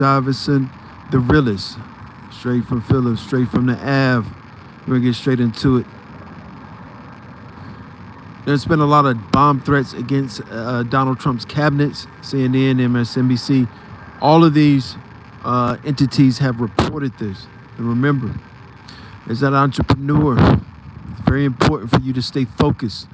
Iverson, the realest. Straight from Phillips, straight from the Ave. We're going to get straight into it. There's been a lot of bomb threats against Donald Trump's cabinets, CNN, MSNBC. All of these entities have reported this. And remember, as an entrepreneur, it's very important for you to stay focused.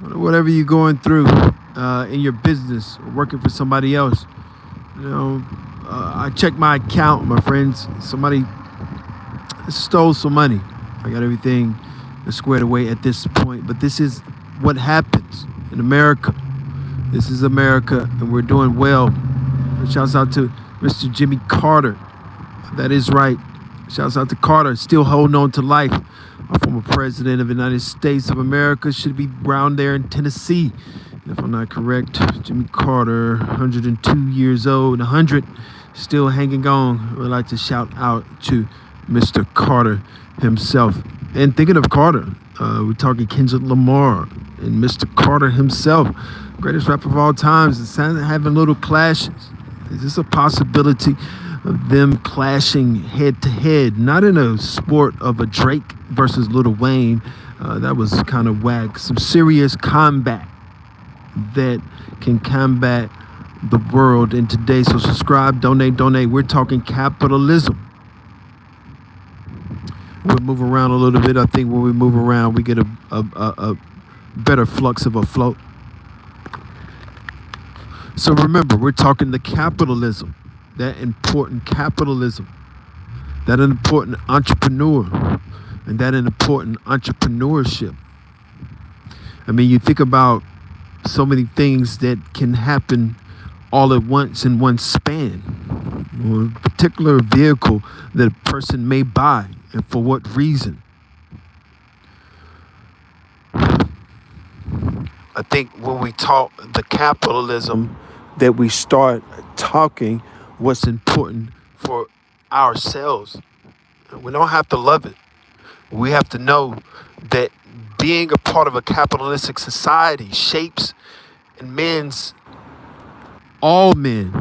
Whatever you're going through in your business or working for somebody else. I checked my account, my friends. Somebody stole some money. I got everything squared away at this point. But this is what happens in America. This is America, and we're doing well. Shouts out to Mr. Jimmy Carter. That is right. Shouts out to Carter, still holding on to life. Our former president of the United States of America should be around there in Tennessee, if I'm not correct. Jimmy Carter, 102 years old, 100, still hanging on. We'd like to shout out to Mr. Carter himself. And thinking of Carter, we're talking Kendrick Lamar and Mr. Carter himself, greatest rapper of all times. It's having little clashes. Is this a possibility of them clashing head to head? Not in a sport of a Drake versus Lil Wayne. That was kind of whack. Some serious combat that can combat the world in today. So subscribe, donate. We're talking capitalism. We'll move around a little bit. I think when we move around, we get a better flux of a flow. So remember, we're talking the capitalism, that important capitalism, that important entrepreneur, and that important entrepreneurship. I mean, you think about so many things that can happen all at once in one span, or a particular vehicle that a person may buy, and for what reason. I think when we talk the capitalism, that we start talking what's important for ourselves. We don't have to love it. We have to know that being a part of a capitalistic society shapes and mends all men,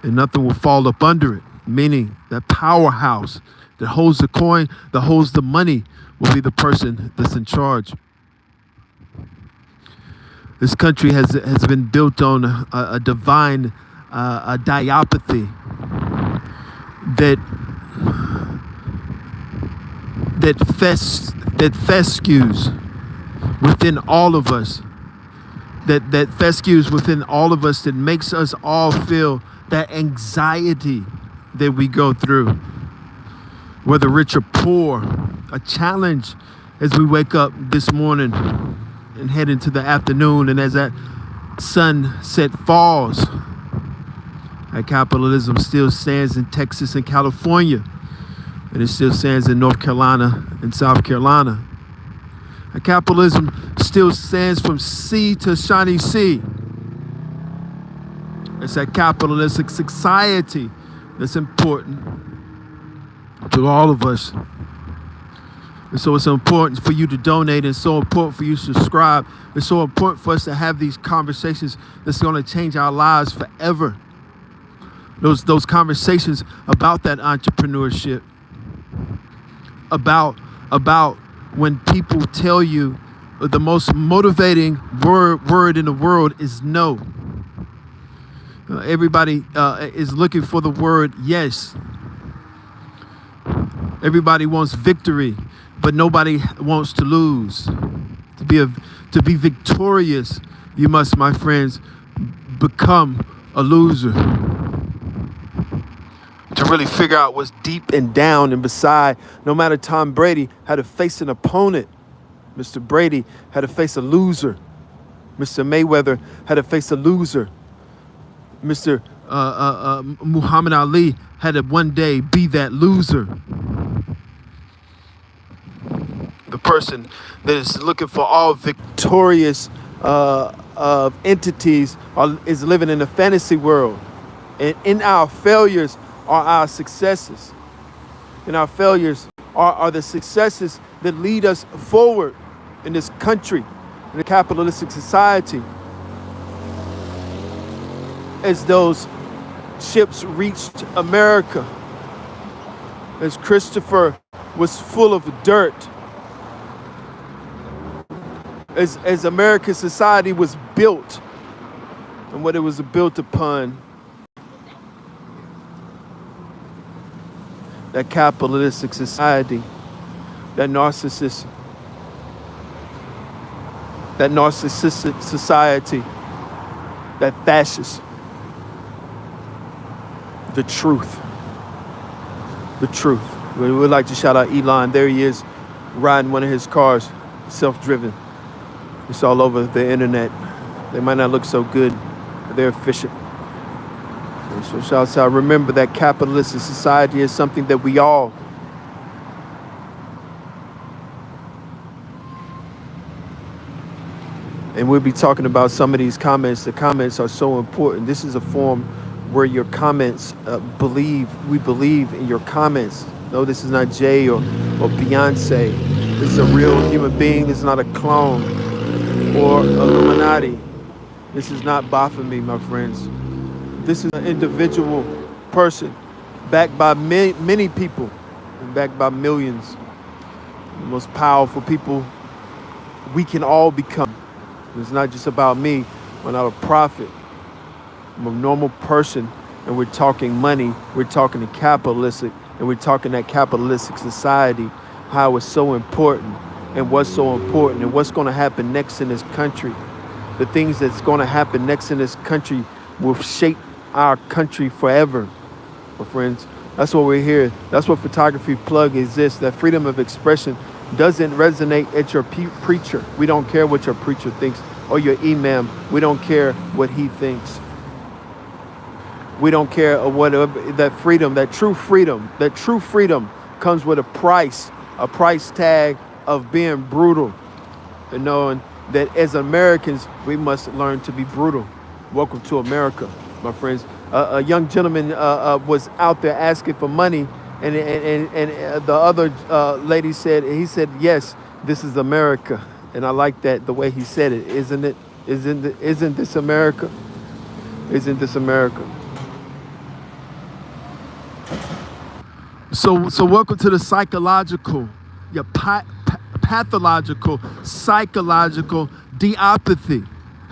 and nothing will fall up under it. Meaning that powerhouse that holds the coin, that holds the money, will be the person that's in charge. This country has been built on a divine a diapathy that fescues within all of us. That fescues within all of us, that makes us all feel that anxiety that we go through. Whether rich or poor, a challenge as we wake up this morning and head into the afternoon, and as that sunset falls, that capitalism still stands in Texas and California, and it still stands in North Carolina and South Carolina. That capitalism still stands from sea to shining sea. It's that capitalistic society that's important to all of us. And so it's important for you to donate. It's so important for you to subscribe. It's so important for us to have these conversations that's going to change our lives forever. Those conversations about that entrepreneurship, about when people tell you the most motivating word in the world is no. Everybody is looking for the word yes. Everybody wants victory, but nobody wants to lose. To be victorious, you must, my friends, become a loser. To really figure out what's deep and down and beside, no matter Tom Brady had to face an opponent, Mr. Brady had to face a loser. Mr. Mayweather had to face a loser. Mr. Muhammad Ali had to one day be that loser. The person that is looking for all victorious entities is living in a fantasy world. And in our failures are our successes. And our failures are the successes that lead us forward in this country, in a capitalistic society. As those ships reached America, as Christopher was full of dirt, as American society was built and what it was built upon, that capitalistic society, that narcissistic society, that fascist, the truth. We would like to shout out Elon. There he is, riding one of his cars, self-driven. It's all over the internet. They might not look so good, but they're efficient. And so shouts out, remember that capitalistic society is something that we all and we'll be talking about some of these comments. The comments are so important. This is a forum where your comments we believe in your comments. No, this is not Jay or Beyonce. This is a real human being. This is not a clone or Illuminati. This is not Baphomet, my friends. This is an individual person backed by many people and backed by millions. The most powerful people we can all become. It's not just about me. I'm not a prophet. I'm a normal person, and we're talking money. We're talking the capitalistic, and we're talking that capitalistic society, how it's so important, and what's so important, and what's going to happen next in this country. The things that's going to happen next in this country will shape our country forever, my friends. That's what we're here. That's what Photography Plug exists. That freedom of expression doesn't resonate at your preacher. We don't care what your preacher thinks, or your imam. We don't care what he thinks. We don't care whatever. That freedom, that true freedom comes with a price tag of being brutal, and knowing that as Americans, we must learn to be brutal. Welcome to America, my friends. A young gentleman was out there asking for money, and the other lady said, yes, this is America. And I like that, the way he said it. Isn't it? Isn't this America? Isn't this America? So welcome to the pathological, psychological deopathy,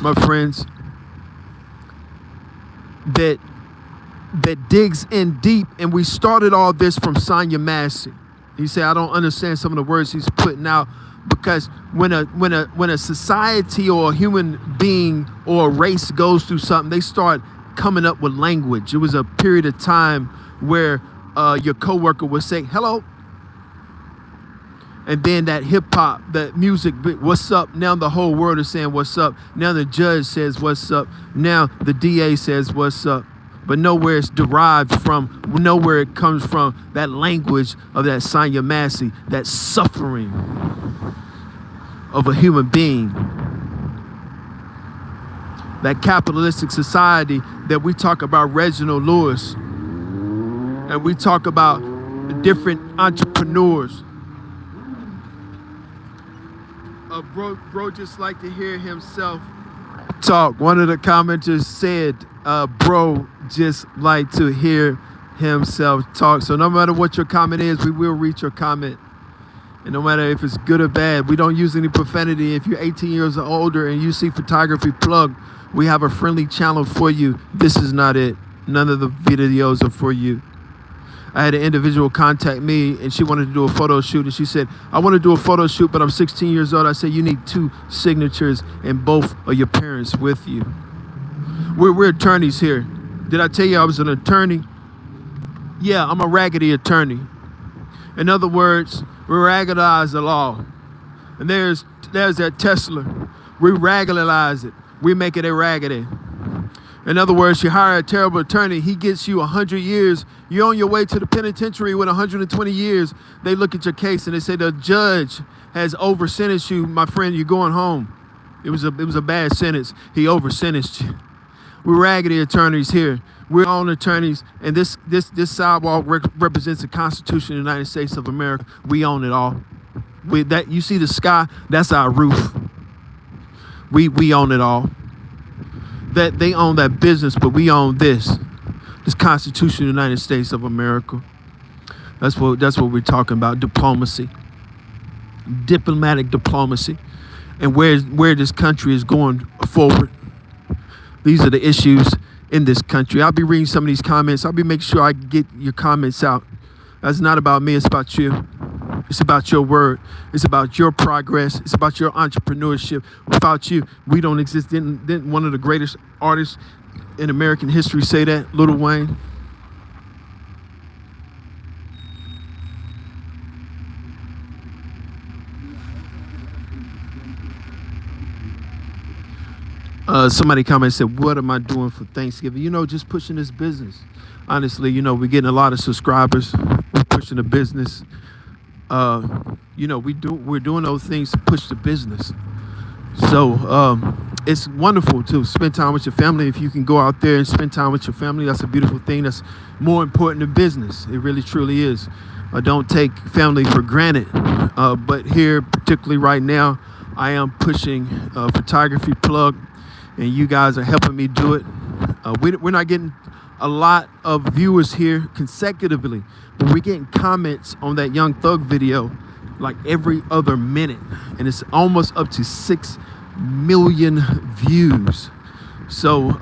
my friends, that digs in deep. And we started all this from Sonya Massey. He said, I don't understand some of the words he's putting out, because when a society or a human being or a race goes through something, they start coming up with language. It was a period of time where your coworker would say, hello. And then that hip hop, that music, what's up? Now the whole world is saying what's up. Now the judge says what's up. Now the DA says what's up. But nowhere it's derived from, nowhere it comes from, that language of that Sonya Massey, that suffering of a human being. That capitalistic society that we talk about, Reginald Lewis, and we talk about the different entrepreneurs. Bro just like to hear himself talk. One of the commenters said, bro just like to hear himself talk. So no matter what your comment is, we will read your comment. And no matter if it's good or bad, we don't use any profanity. If you're 18 years or older and you see Photography Plug, we have a friendly channel for you. This is not it. None of the videos are for you. I had an individual contact me, and she wanted to do a photo shoot, and she said, I want to do a photo shoot, but I'm 16 years old. I said, you need 2 signatures and both of your parents with you. We're attorneys here. Did I tell you I was an attorney? Yeah, I'm a raggedy attorney. In other words, we raggedize the law. And there's that Tesla. We raggedize it. We make it a raggedy. In other words, you hire a terrible attorney, he gets you 100 years. You're on your way to the penitentiary with 120 years. They look at your case and they say, the judge has over-sentenced you, my friend, you're going home. It was a bad sentence. He over-sentenced you. We're raggedy attorneys here. We're own attorneys, and this sidewalk represents the Constitution of the United States of America. We own it all. You see the sky? That's our roof. We own it all. That they own that business, but we own this. This Constitution of the United States of America. That's what we're talking about. Diplomacy, diplomatic diplomacy, and where this country is going forward. These are the issues in this country. I'll be reading some of these comments. I'll be making sure I get your comments out. That's not about me. It's about you. It's about your word. It's about your progress. It's about your entrepreneurship. Without you, we don't exist. Didn't one of the greatest artists in American history say that? Lil Wayne. Somebody commented, said, what am I doing for Thanksgiving? Just pushing this business. Honestly, we're getting a lot of subscribers. We're pushing the business. We're doing those things to push the business. So it's wonderful to spend time with your family. If you can go out there and spend time with your family, that's a beautiful thing. That's more important than business. It really, truly is. I don't take family for granted. But here, particularly right now, I am pushing a photography plug, and you guys are helping me do it. We're not getting a lot of viewers here consecutively, but we're getting comments on that Young Thug video like every other minute, and it's almost up to 6 million views. So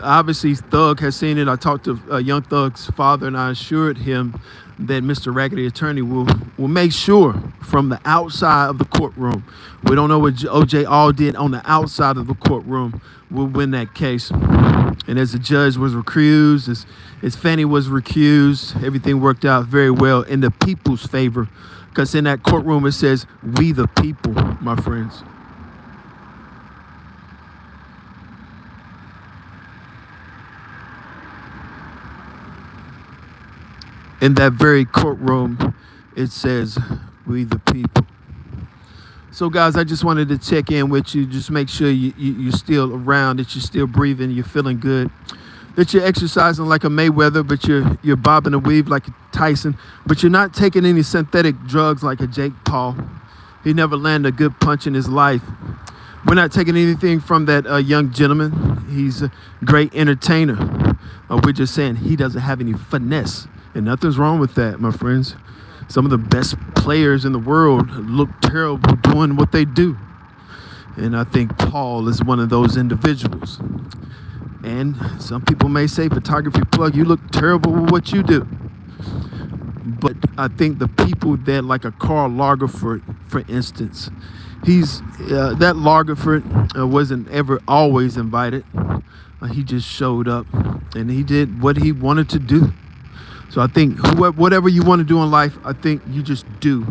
obviously Thug has seen it. I talked to Young Thug's father, and I assured him that Mr. Raggedy Attorney will make sure from the outside of the courtroom. We don't know what OJ all did on the outside of the courtroom. We'll win that case. And as the judge was recused, as Fannie was recused, everything worked out very well in the people's favor. Because in that courtroom it says, we the people, my friends. In that very courtroom, it says, we the people. So, guys, I just wanted to check in with you. Just make sure you're still around, that you're still breathing, you're feeling good, that you're exercising like a Mayweather, but you're bobbing and weave like a Tyson, but you're not taking any synthetic drugs like a Jake Paul. He never landed a good punch in his life. We're not taking anything from that young gentleman. He's a great entertainer. We're just saying he doesn't have any finesse. And nothing's wrong with that, my friends. Some of the best players in the world look terrible doing what they do. And I think Paul is one of those individuals. And some people may say, photography plug, you look terrible with what you do. But I think the people that, like a Karl Lagerfeld, for instance, that Lagerfeld wasn't ever always invited. He just showed up and he did what he wanted to do. So I think whatever you want to do in life, I think you just do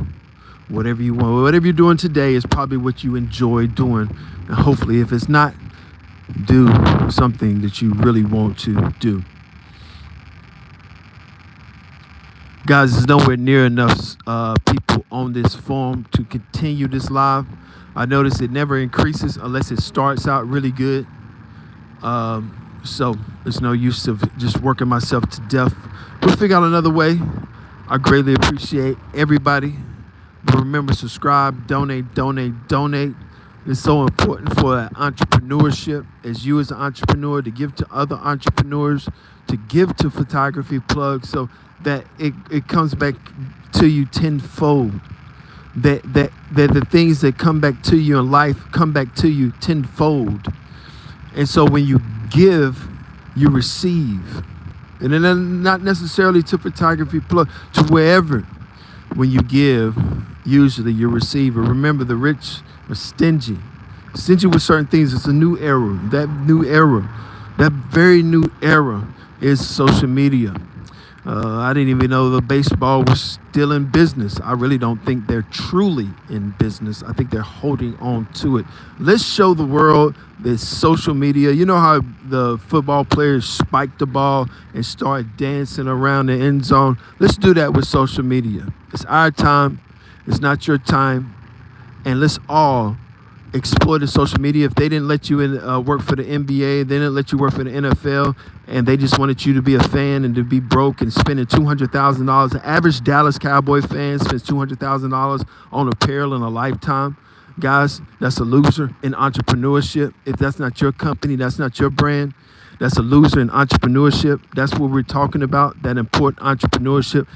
whatever you want. Whatever you're doing today is probably what you enjoy doing. And hopefully, if it's not, do something that you really want to do. Guys, there's nowhere near enough people on this forum to continue this live. I notice it never increases unless it starts out really good. So there's no use of just working myself to death. We'll figure out another way. I greatly appreciate everybody. But remember, subscribe, donate. It's so important for entrepreneurship, as you as an entrepreneur, to give to other entrepreneurs, to give to photography plugs, so that it comes back to you tenfold. That the things that come back to you in life come back to you tenfold. And so when you give, you receive. And then not necessarily to photography plug, to wherever. When you give, usually you receive. But remember, the rich are stingy. Stingy with certain things. It's a new era. That very new era is social media. I didn't even know the baseball was still in business. I really don't think they're truly in business. I think they're holding on to it. Let's show the world that social media, you know how the football players spike the ball and start dancing around the end zone? Let's do that with social media. It's our time. It's not your time. And let's all exploit the social media. If they didn't let you work for the NBA, they didn't let you work for the NFL, and they just wanted you to be a fan and to be broke and spending $200,000. The average Dallas Cowboy fan spends $200,000 on apparel in a lifetime. Guys, that's a loser in entrepreneurship. If that's not your company, that's not your brand, That's a loser in entrepreneurship. That's what we're talking about, that important entrepreneurship.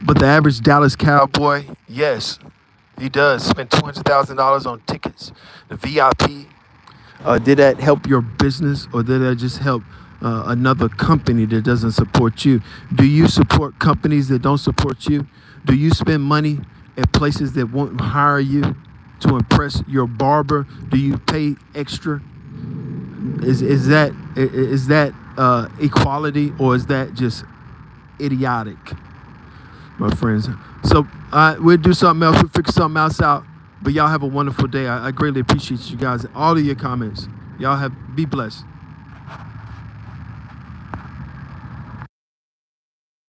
But the average Dallas Cowboy, yes, he does spend $200,000 on tickets. The VIP. Did that help your business, or did that just help another company that doesn't support you? Do you support companies that don't support you? Do you spend money at places that won't hire you to impress your barber? Do you pay extra? Is that equality, or is that just idiotic, my friends? So we'll do something else. We'll figure something else out. But y'all have a wonderful day. I greatly appreciate you guys, all of your comments. Y'all be blessed.